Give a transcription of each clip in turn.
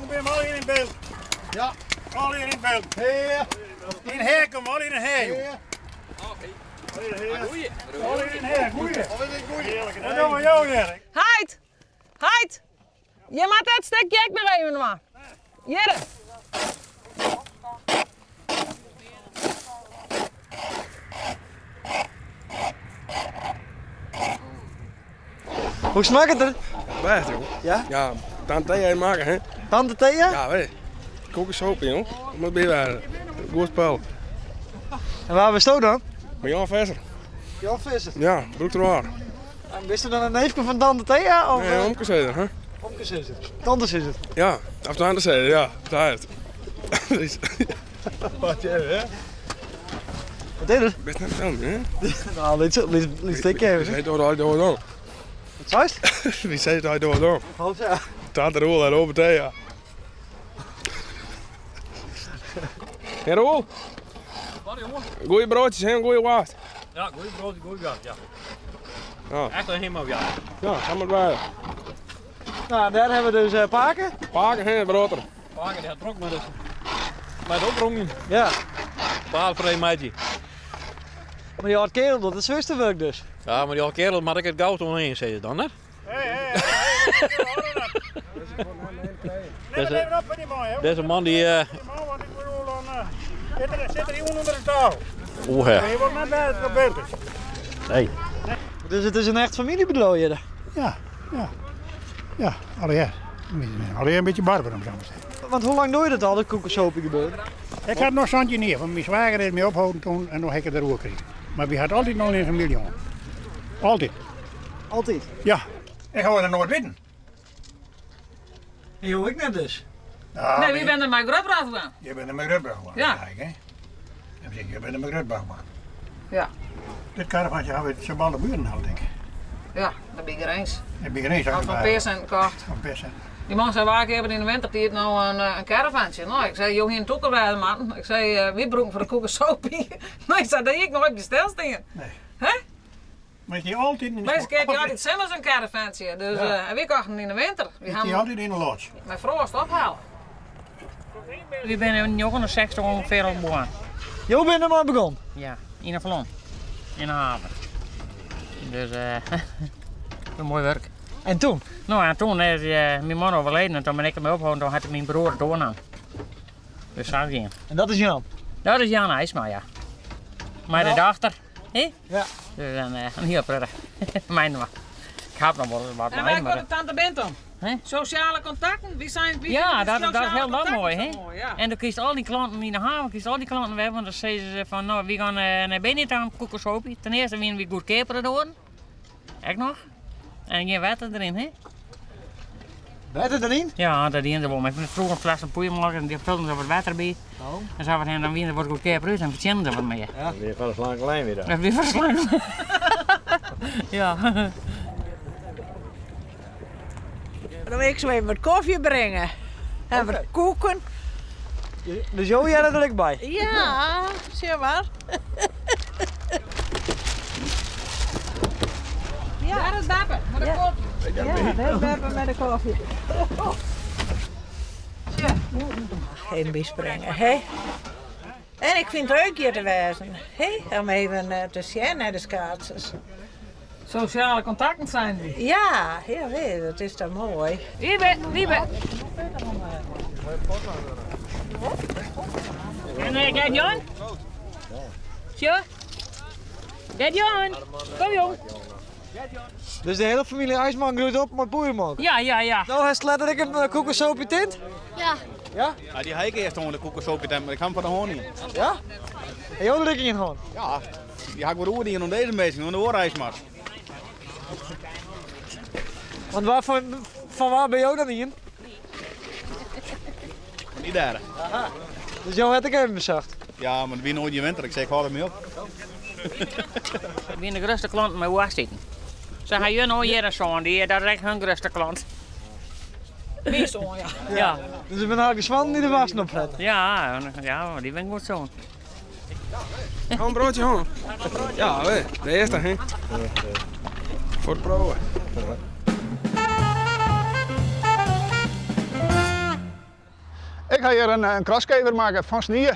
ben je al hier in beeld. Ja. Al hier in beeld. Heer. In heer, kom al in een heer. Heer. Al hier in heer, goeie. Heerlijke Dat doen we jou, Erik. Heid! Heid! Je maakt dat stukje ik nog even maar. Jere! Hoe smaakt het er? Best, joh. Ja? Ja, dan thee maken, hè? Tante Thea? Ja, weet je. Kokossoep, joh. Dat moet bij waren. Goed spel. En waar was je dan? Maar Jan Visser. Jan Visser. Ja, broek erwaar. En wist je dan een neefje van Tante Thea? Of, Nee, omgezeten, hè? Omkes is het. Tantes is het. Ja, of de andere zijde, ja. Daar is het. Wat je hè? Wat is het? Best net film, hè? Nou, liet stik even. Wie zei door hij door dan? Wat zei het? Wie zei hij door dan? Oh ja. Taat de rol en over thee. Hé, Roel. Wat jongen? Goeie broodjes, hè? Goeie waard. Ja, goeie brood, goeie gat, ja. Ja, Echt een helemaal, ja. ja, ga maar bij. Nou, daar hebben we dus paken. Paken, hè, brood er. Paken, die had trok met de oprongen. Ja. Paal voor een meidje. Maar je had kerel, dat is zusterwerk dus. Ja, maar die al kerel, maar ik het goud omheen, zei je dan, hè? Neem even op voor die man, hè. Deze man die... Die man, want ik bedoel dan... Zit er iemand onder de tafel. Oeh, hè. Je wordt net bij het gebeurd is. Nee. Dus het is een echt familiebedrijf hier. Ja, ja. Ja, alweer. Alweer een beetje barber, om zo maar te zeggen. Want hoe lang doe je dat al, dat koekensopie gebeuren? Ik had nog zo'n neer, want mijn zwager heeft me opgehouden toen en nog heb ik het er ook gekregen. Maar we had altijd nog in familie, jongen. Altijd. Altijd. Ja. Ik ga er nooit weten. En hoe ik net dus. Ja, Nee, wie bent er mijn grootbraad gedaan? Je bent een McGrutbouwman. Ja. Dan zeg je bent een McGrutbouwman. Ja. Dit caravantje gaan we het z'n de buren halen, denk ik. Ja, dat ben ik er eens. Ik ben er eens Als van Peersen kocht. Van Peersen. Die man zei, waar ik hebben in de wintertijd nou een caravantje. Nou, ik zei, joh, hier een toekenwijde man. Ik zei, wie broeken voor de koekensopie? Nou, ik zei, dat ik nog op de stel staan. Nee. Hè? Maar die altijd in de Deze keer had altijd zelfs een caravantje. Dus en we kochten in de winter. We Die altijd in de lodge. mijn vrouw was het ophalen. We zijn in 69 ongeveer al begonnen. Jo bent er maar begonnen. Ja, in een vlon. In de haven. Dus een mooi werk. En toen? Nou, en toen is mijn man overleden en toen ben ik hem opgehouden, toen had ik mijn broer doorgenomen. Dus zo ging. En dat is Jan? Dat is Jan IJsma, ja. Maar de dochter, hè? Ja. Dus een heel prettig. Mijn maar. Ik heb nog wel wat En mee, wij maar... de tante Benton. Hè? Sociale contacten, wie zijn wie Ja, vinden dat is sociale heel contacten mooi, zo hè? mooi, ja. En dan kiest al die klanten in de haven, kiest al die klanten weg, want dan zeggen ze van, nou, we gaan naar Benetton koekensopie. Ten eerste winnen we goed keperen door. Echt nog. En geen water erin, hè? Water erin? Ja, dat dienen ze wel. Maar ik vind vroeger een fles een poeien maken en die vullen ze wat water bij. Oh. En zo wat hen dan winnen wordt goed keper en vertellen ze wat meer. Ja. Weer van een slanke lijn weer daar. Dat is weer verslaan. Ja. Dan wil ik zo even wat koffie brengen. En wat koeken. Dus Jo, jij er ook bij? Ja, zeg maar. Daar is Beppe, met de koffie. Ja, dat hebben we met de koffie. Ja. Geen biesbrengen, hè? En ik vind het leuk hier te wezen, hè? Om even te zien naar de schaatsers. Sociale contacten zijn die. Ja, heel veel, dat is dan mooi. Wiebe. En kijk Jan. Tja. Kijk Jan. Kom jong. Dus de hele familie IJsman groeit op met boerenmelk. Ja. Nou, hij slaat dat ik een koekensopie tint? Ja. Ja? Ja, die heike heeft gewoon de koekensopie, maar ik ga hem van de honing. Ja? En Jo er ik in gewoon? Ja, die ga ik wel oordelen om deze mensen, om de oorreis maar. Want van waar ben jij dan in? Niet daar. Dus Jo had ik even bezacht. Ja, maar wie nooit je winter, ik zeg, hou er mee op. Ik ben de grootste klant met waar zitten. Ze gaan je nou hier zo'n, dat is echt hun grootste klant. Meestal, ja. Ja. Dus ik ben eigenlijk zwan die de wassen opzetten. Ja, maar die ben goed zo. Gewoon een broodje, hoor. Ja, weet je. De eerste, hè. Voor het proeven. ga je een crosskever maken van snieën.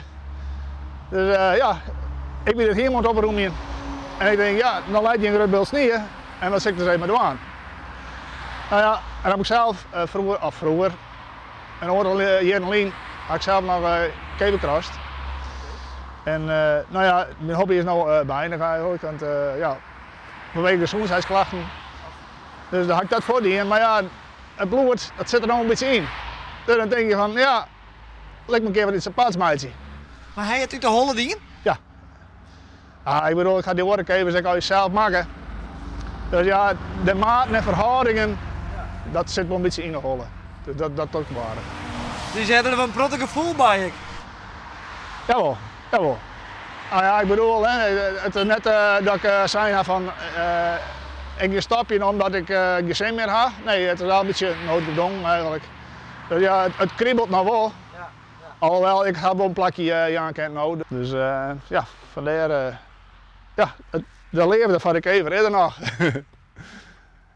Dus ja, ik ben het hier moet oproemen. En ik denk, ja, dan laat je een groot beeld snieën. En wat zit ik er eens maar doen. Nou ja, en dan heb ik zelf vroeger, een aantal jaren alleen, had ik zelf nog keverkrast. En nou ja, mijn hobby is nou beëindigd eigenlijk. Want ja, vanwege gezondheidsklachten. Dus dan had ik dat voordien. Maar ja, het bloed, dat zit er nog een beetje in. Dus dan denk je van, ja, lijkt me een keer wat iets aparts maatje. Maar hij heeft u de hollen die? Ja. Ah, ik bedoel, ik ga die workkevers ik al zelf maken. Dus ja, de maten en verhoudingen, dat zit wel een beetje in de hollen. Dus dat ook waar. Dus je hebt er wel een prottig gevoel bij ik. Jawel, jawel. Ah ja, ik bedoel, hè, het is net dat ik zei van, ik stap je omdat ik geen zin meer heb. Nee, het is wel een beetje noodgedwongen eigenlijk. Dus ja, het kriebelt nou wel. Ja. Alhoewel, ik heb wel een plakje aan nodig. Dus ja, vandaar, ja, de leefde van de kever is er nog.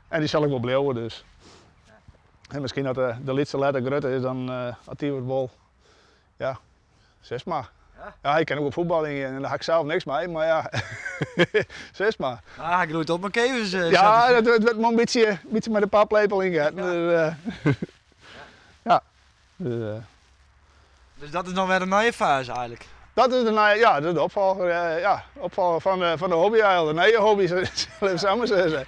En die zal ik wel blijven dus. En misschien dat de laatste letter groter is dan had die wordt wel, ja, 6 maar. Ja, ik ken ook op voetballen en daar heb ik zelf niks mee, maar ja, 6 maar. Ah, ik doe op mijn kevers. Ja, dat wordt maar een beetje met een paplepel ingegaan. Dus, ja. Dus dat is dan weer een nieuwe fase eigenlijk. Dat is de opvolger, ja, opvolger van de hobby eigenlijk, de nieuwe hobby, zullen we samen zeggen.